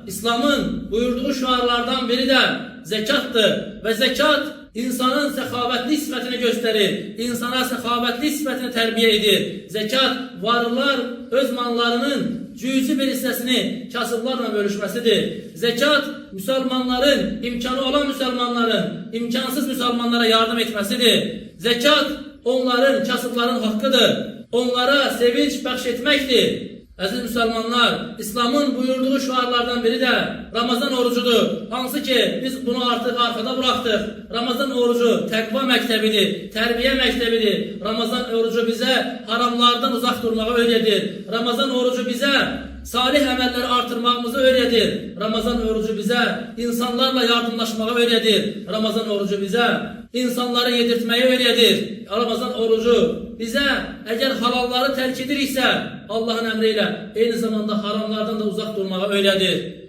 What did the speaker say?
İslam'ın buyurduğu şuarlardan biri de zekattır. Ve zekat insanın səxavətli sifətini göstərir. İnsana səxavətli sifətini tərbiyə edir. Zekat varlılar öz mallarının cüzi bir hissəsini kasıblarla bölüşməsidir. Zekat Müslümanların, imkanı olan Müslümanların, imkansız Müslümanlara yardım etməsidir. Zekat onların, kasıbların hakkıdır. Onlara sevinç bəxş etməkdir. Əziz Müslümanlar, İslam'ın buyurduğu şuarlardan biri de Ramazan orucudur. Hansı ki biz bunu artık arkada bıraktık. Ramazan orucu təqva məktəbidir, tərbiyə məktəbidir. Ramazan orucu bize haramlardan uzak durmağı öğretir. Ramazan orucu bize salih əməlləri artırmağımızı öğretir. Ramazan orucu bize insanlarla yardımlaşmağı öğretir. Ramazan orucu bize insanları yedirtmeyi öğretir. Ramazan orucu bize eğer halalları terk ediriksə Allah'ın emriyle aynı zamanda haramlardan da uzak durmağı öğretir.